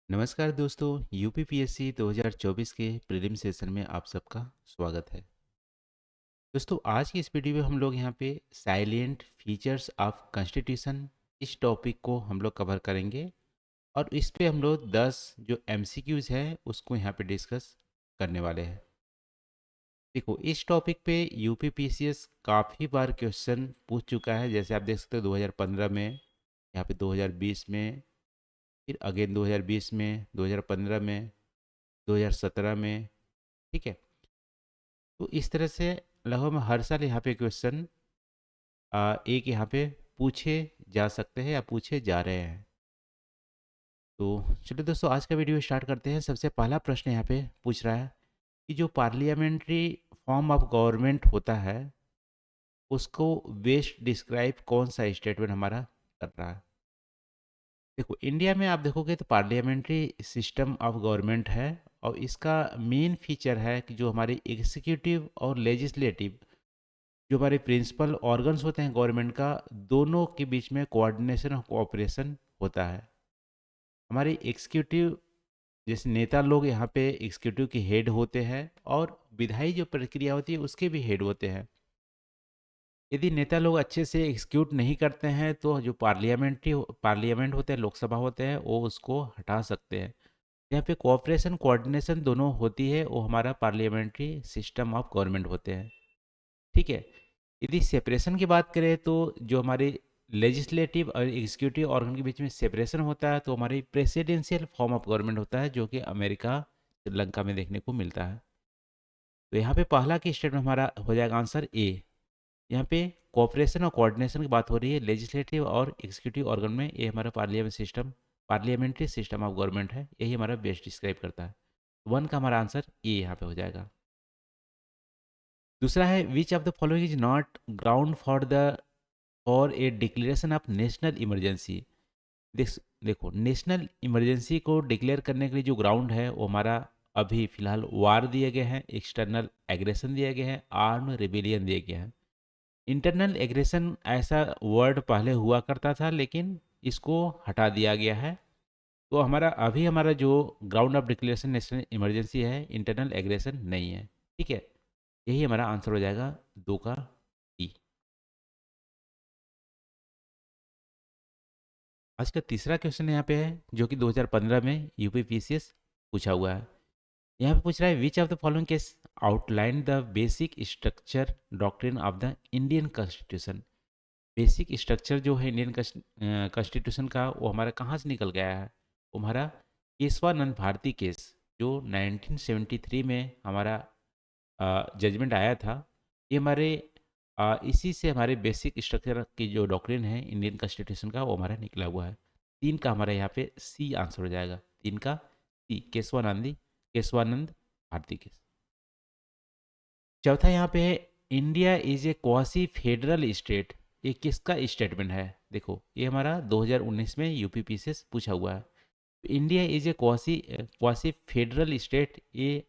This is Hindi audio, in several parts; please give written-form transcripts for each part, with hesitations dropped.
नमस्कार दोस्तों, यूपीपीएससी 2024 के प्रीलिम सेशन में आप सबका स्वागत है। दोस्तों, आज की इस वीडियो में हम लोग यहाँ पे साइलेंट फीचर्स ऑफ कॉन्स्टिट्यूशन इस टॉपिक को हम लोग कवर करेंगे और इस पे हम लोग 10 जो एमसीक्यूज हैं उसको यहाँ पे डिस्कस करने वाले हैं। देखो, इस टॉपिक पे यूपीपीसीएस काफ़ी बार क्वेश्चन पूछ चुका है। जैसे आप देख सकते हो 2015 में, यहाँ पे 2020 में, फिर अगेन 2020 में, 2015 में, 2017 में। ठीक है, तो इस तरह से लगभग हर साल यहाँ पे क्वेश्चन एक यहाँ पे पूछे जा सकते हैं या पूछे जा रहे हैं। तो चलिए दोस्तों, आज का वीडियो स्टार्ट करते हैं। सबसे पहला प्रश्न यहाँ पे पूछ रहा है कि जो पार्लियामेंट्री फॉर्म ऑफ गवर्नमेंट होता है उसको बेस्ट डिस्क्राइब कौन सा स्टेटमेंट हमारा कर रहा है। देखो, इंडिया में आप देखोगे तो पार्लियामेंट्री सिस्टम ऑफ गवर्नमेंट है और इसका मेन फीचर है कि जो हमारी एग्जीक्यूटिव और लेजिस्लेटिव जो हमारे प्रिंसिपल ऑर्गन्स होते हैं गवर्नमेंट का, दोनों के बीच में कोऑर्डिनेशन और कोऑपरेशन होता है। हमारी एग्जीक्यूटिव जैसे नेता लोग यहाँ पे एग्जीक्यूटिव के हेड होते हैं और विधायी जो प्रक्रिया होती है उसके भी हेड होते हैं। यदि नेता लोग अच्छे से एग्जीक्यूट नहीं करते हैं तो जो पार्लियामेंट होते हैं, लोकसभा होते हैं, वो उसको हटा सकते हैं। यहाँ पे कोऑपरेशन कोऑर्डिनेशन दोनों होती है, वो हमारा पार्लियामेंट्री सिस्टम ऑफ गवर्नमेंट होते हैं। ठीक है, यदि सेपरेशन की बात करें तो जो हमारे लेजिस्लेटिव और एग्जीक्यूटिव ऑर्गन के बीच में सेपरेशन होता है तो हमारी प्रेसिडेंशियल फॉर्म ऑफ गवर्नमेंट होता है, जो कि अमेरिका, श्रीलंका में देखने को मिलता है। तो यहाँ पे पहला की स्टेटमेंट हमारा हो जाएगा आंसर ए। यहाँ पे कोऑपरेशन और कोऑर्डिनेशन की बात हो रही है लेजिस्लेटिव और एग्जीक्यूटिव ऑर्गन में। ये हमारा पार्लियामेंट्री सिस्टम ऑफ गवर्नमेंट है, यही हमारा बेस्ट डिस्क्राइब करता है। वन का हमारा आंसर ए यहाँ पे हो जाएगा। दूसरा है which of the following is not ground for a declaration of national emergency. देख देखो, नेशनल इमरजेंसी को डिक्लेयर करने के लिए जो ग्राउंड है वो हमारा अभी फिलहाल वार दिए गए हैं, एक्सटर्नल एग्रेशन दिए गए हैं, आर्म रिबेलियन दिए गए हैं। इंटरनल एग्रेशन ऐसा वर्ड पहले हुआ करता था लेकिन इसको हटा दिया गया है। तो हमारा जो ground of declaration national emergency है, इंटरनल एग्रेशन नहीं है। ठीक है, यही हमारा आंसर हो जाएगा दो का डी। आज का तीसरा क्वेश्चन यहाँ पे है जो कि 2015 में यूपीपीसीएस पूछा हुआ है। यहाँ पे पूछ रहा है which of the following case outline the basic structure doctrine of the Indian constitution. Basic structure जो है इंडियन कॉन्स्टिट्यूशन का, वो हमारा कहाँ से निकल गया है? वो हमारा केशवानंद भारती केस, जो 1973 में हमारा जजमेंट आया था। ये हमारे इसी से हमारे बेसिक स्ट्रक्चर की जो डॉक्ट्रिन है इंडियन कॉन्स्टिट्यूशन का, वो हमारा निकला हुआ है। तीन का हमारा यहाँ पे सी आंसर हो जाएगा। तीन का सी, केशवानंद भारती केस। चौथा यहाँ पे है India is a quasi federal state. ये किसका स्टेटमेंट है? देखो, ये हमारा 2019 में यूपीपी से पूछा हुआ है। India is a quasi federal state, ये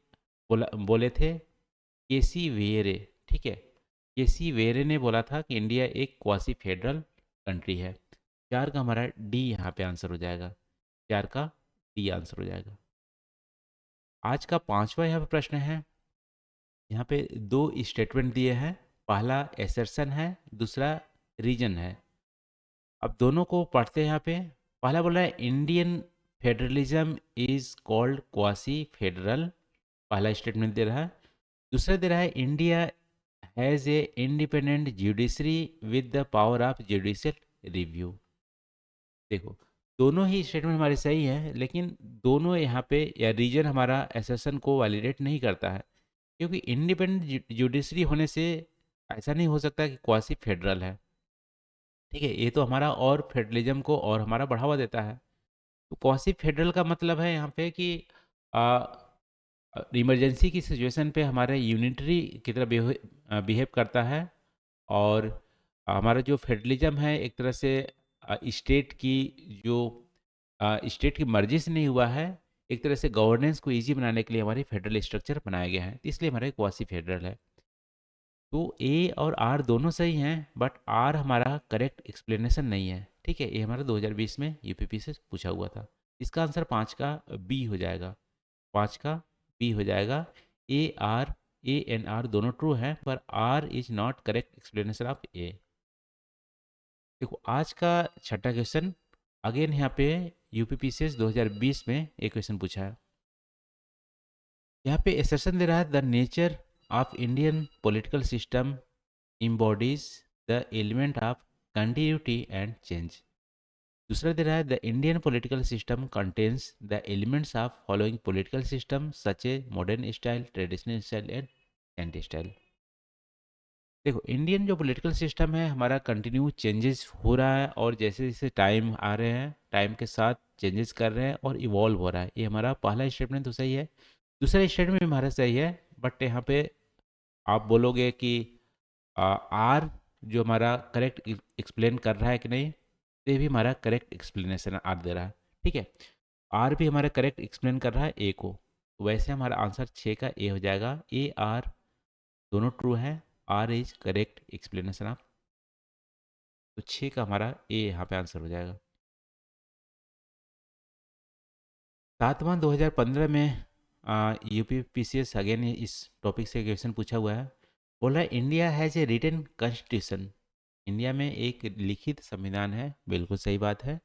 बोले थे केसी वेरे। ठीक है, केसी वेरे ने बोला था कि इंडिया एक क्वासी फेडरल कंट्री है। चार का हमारा डी यहाँ पे आंसर हो जाएगा। चार का डी आंसर हो जाएगा। आज का पांचवा यहाँ पे प्रश्न है। यहाँ पे दो स्टेटमेंट दिए हैं, पहला एसर्शन है, दूसरा रीजन है। अब दोनों को पढ़ते हैं। यहाँ पे पहला बोला है Indian federalism is called quasi federal, पहला स्टेटमेंट दे रहा है। दूसरा दे रहा है India has a independent judiciary with the power of judicial review. देखो, दोनों ही स्टेटमेंट हमारे सही हैं लेकिन दोनों यहाँ पे या रीजन हमारा एसेशन को वैलिडेट नहीं करता है, क्योंकि इंडिपेंडेंट जुडिशरी होने से ऐसा नहीं हो सकता कि क्वासी फेडरल है। ठीक है, ये तो हमारा और फेडरलिज्म को और हमारा बढ़ावा देता है। तो क्वासी फेडरल का मतलब है यहाँ पे कि इमरजेंसी की सिचुएशन पे हमारे यूनिटरी की तरह बिहेव करता है। और हमारा जो फेडरलिज्म है एक तरह से स्टेट की जो स्टेट की मर्जी से नहीं हुआ है, एक तरह से गवर्नेंस को इजी बनाने के लिए हमारे फेडरल स्ट्रक्चर बनाया गया है, इसलिए हमारा क्वासी फेडरल है। तो ए और आर दोनों सही हैं, बट आर हमारा करेक्ट एक्सप्लेनेशन नहीं है। ठीक है, ये हमारा 2020 में यूपीपी से पूछा हुआ था। इसका आंसर 5 का बी हो जाएगा, 5 का बी हो जाएगा। ए एन आर दोनों ट्रू हैं, पर R is not correct explanation of A. देखो आज का छठा क्वेश्चन, अगेन यहाँ पे यूपीपीसीएस 2020 में एक क्वेश्चन पूछा है। यहाँ पे एसेशन दे रहा है, the nature of Indian political system embodies the element of continuity and change। दूसरा दे रहा है, the Indian political system contains the elements of following political system such a modern style, traditional style and anti style. देखो इंडियन जो पॉलिटिकल सिस्टम है हमारा कंटिन्यू चेंजेस हो रहा है, और जैसे जैसे टाइम आ रहे हैं टाइम के साथ चेंजेस कर रहे हैं और इवॉल्व हो रहा है। ये हमारा पहला स्टेटमेंट तो सही है। दूसरा स्टेटमेंट भी हमारा सही है, बट यहाँ पे आप बोलोगे कि आर जो हमारा करेक्ट एक्सप्लेन कर रहा है कि नहीं, तो ये भी हमारा करेक्ट एक्सप्लेनेशन आर दे रहा है। ठीक है, आर भी हमारा करेक्ट एक्सप्लेन कर रहा है ए को, तो वैसे हमारा आंसर 6 का ए हो जाएगा। ए आर दोनों ट्रू है, R is correct explanation of, तो 6 का हमारा ए यहाँ पे आंसर हो जाएगा। सातवां 2015 में यूपी पीसीएस अगेन इस टॉपिक से क्वेश्चन पूछा हुआ है। बोला India has a written constitution, India में एक लिखित संविधान है, बिल्कुल सही बात है।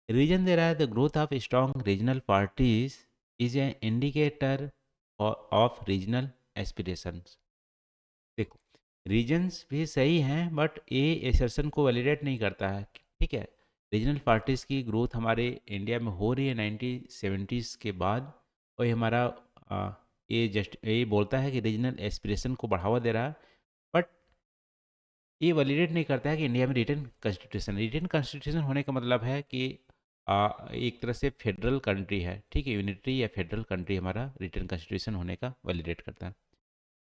रीजन दे रहा है, the growth of strong regional parties is a indicator of regional aspirations. देखो रीजन्स भी सही हैं, बट ए एसर्शन को वैलिडेट नहीं करता है। ठीक है, रीजनल पार्टीज़ की ग्रोथ हमारे इंडिया में हो रही है 1970s के बाद, और ये हमारा ये जस्ट ये बोलता है कि रीजनल एस्पिरेशन को बढ़ावा दे रहा है, बट ये वैलिडेट नहीं करता है कि इंडिया में रिटन कॉन्स्टिट्यूशन होने का मतलब है कि एक तरह से फेडरल कंट्री है। ठीक है, यूनिटरी या फेडरल कंट्री हमारा रिटन कॉन्स्टिट्यूशन होने का वैलिडेट करता है।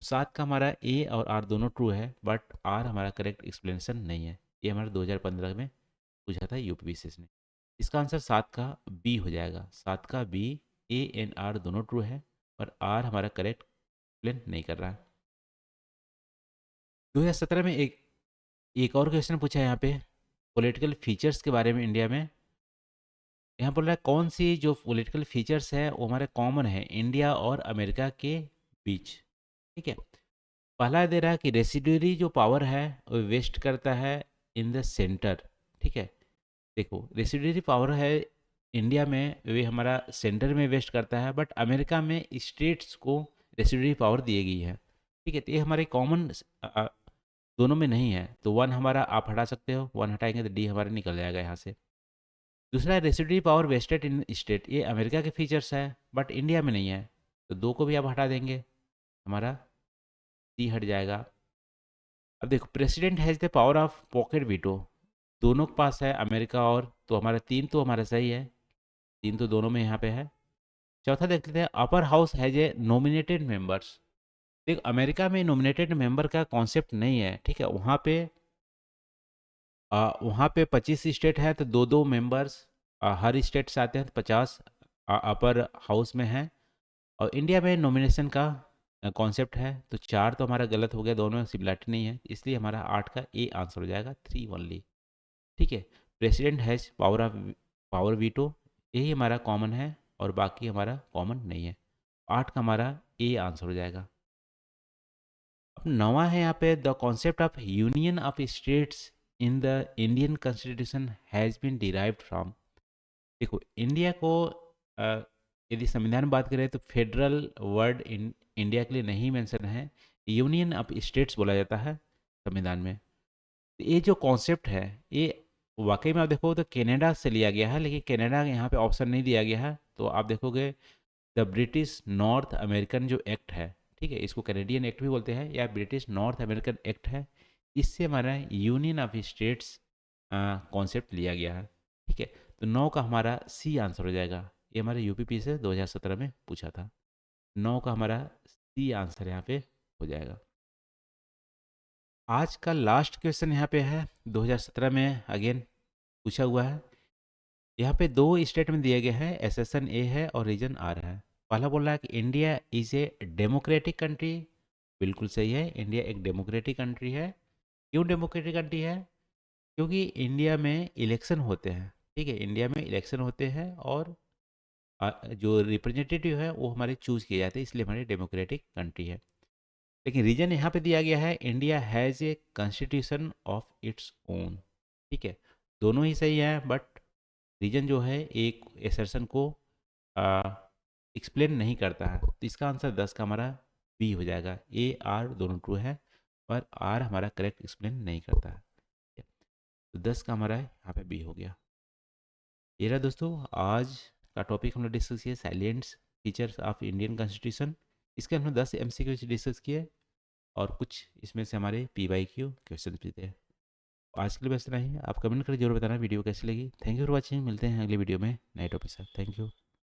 7 का हमारा ए और आर दोनों ट्रू है, बट आर हमारा करेक्ट एक्सप्लेनेशन नहीं है। ये हमारा 2015 में पूछा था यूपीपीसीएस ने। इसका आंसर 7 का बी हो जाएगा, 7 का बी। ए एंड आर दोनों ट्रू है, पर आर हमारा करेक्ट एक्सप्लेन नहीं कर रहा है। 2017 में एक और क्वेश्चन पूछा है यहाँ पे पॉलिटिकल फीचर्स के बारे में इंडिया में। यहाँ बोल रहा है कौन सी जो पॉलिटिकल फीचर्स है वो हमारे कॉमन है इंडिया और अमेरिका के बीच। ठीक है, पहला दे रहा है कि रेसिडुअरी जो पावर है वो वेस्ट करता है इन द सेंटर। ठीक है, देखो रेसिडुअरी पावर है इंडिया में, वे हमारा सेंटर में वेस्ट करता है, बट अमेरिका में स्टेट्स को रेसिडुअरी पावर दी गई है। ठीक है, तो ये हमारे कॉमन दोनों में नहीं है, तो वन हमारा आप हटा सकते हो, वन हटाएंगे तो डी हमारा निकल जाएगा यहाँ से। दूसरा residuary power vested in state, ये अमेरिका के फीचर्स है बट इंडिया में नहीं है, तो दो को भी आप हटा देंगे, हमारा सी हट जाएगा। अब देखो president has the power of pocket veto, दोनों के पास है अमेरिका और, तो हमारा 3 तो हमारा सही है, 3 तो दोनों में यहाँ पे है। चौथा देख लेते हैं, upper house has a nominated members. देख अमेरिका में नॉमिनेटेड मेंबर का कॉन्सेप्ट नहीं है। ठीक है, वहाँ पे 25 स्टेट है तो दो दो मेंबर्स हर स्टेट से आते हैं, तो 50 अपर हाउस में है। और इंडिया में नॉमिनेशन का कॉन्सेप्ट है, तो 4 तो हमारा गलत हो गया, दोनों में सिमिलरिटी नहीं है, इसलिए हमारा 8 का ए आंसर हो जाएगा, 3 ओनली। ठीक है, प्रेसिडेंट हैज़ पावर वीटो, यही हमारा कॉमन है और बाकी हमारा कॉमन नहीं है। 8 का हमारा ए आंसर हो जाएगा। अब नवा है यहाँ पे, the concept of union of states in the Indian constitution has been derived from. देखो इंडिया को अ, यदि संविधान में बात करें तो फेडरल वर्ड इन इंडिया के लिए नहीं मेंशन है, यूनियन ऑफ स्टेट्स बोला जाता है संविधान में। तो ये जो कॉन्सेप्ट है ये वाकई में आप देखो तो कनाडा से लिया गया है, लेकिन कनाडा यहाँ पे ऑप्शन नहीं दिया गया है, तो आप देखोगे द ब्रिटिश नॉर्थ अमेरिकन जो एक्ट है, ठीक है, इसको कैनेडियन एक्ट भी बोलते हैं या ब्रिटिश नॉर्थ अमेरिकन एक्ट है, इससे हमारा यूनियन ऑफ स्टेट्स कॉन्सेप्ट लिया गया है। ठीक है, तो 9 का हमारा सी आंसर हो जाएगा। ये हमारे यूपीपी से 2017 में पूछा था, 9 का हमारा सी आंसर यहाँ पे हो जाएगा। आज का लास्ट क्वेश्चन यहाँ पे है 2017 में अगेन पूछा हुआ है। यहाँ पे दो स्टेटमेंट दिए गए हैं, एसेशन ए है और रीजन आर है। पहला बोल रहा है कि India is a democratic country, बिल्कुल सही है, इंडिया एक डेमोक्रेटिक कंट्री है। क्यों डेमोक्रेटिक कंट्री है? क्योंकि इंडिया में इलेक्शन होते हैं। ठीक है, इंडिया में इलेक्शन होते हैं और जो रिप्रेजेंटेटिव है वो हमारे चूज़ किए जाते हैं, इसलिए हमारी डेमोक्रेटिक कंट्री है। लेकिन रीजन यहाँ पे दिया गया है, India has a constitution of its own. ठीक है, दोनों ही सही है, बट रीजन जो है एक एसर्शन को एक्सप्लेन नहीं करता है। तो इसका आंसर 10 का हमारा बी हो जाएगा। ए आर दोनों ट्रू है, पर आर हमारा करेक्ट एक्सप्लेन नहीं करता है। तो 10 का हमारा यहाँ पे बी हो गया। ये रहा दोस्तों आज का टॉपिक, हमने डिस्कस किया साइलेंट्स फीचर्स ऑफ इंडियन कॉन्स्टिट्यूशन। इसके हमने 10 MCQ डिस्कस किए और कुछ इसमें से हमारे PYQ क्वेश्चन भी थे। आज के लिए बस इतना ही। आप कमेंट करके जरूर बताना वीडियो कैसी लगी। Thank you for watching. मिलते हैं अगले वीडियो में नए टॉपिक के साथ। Thank you.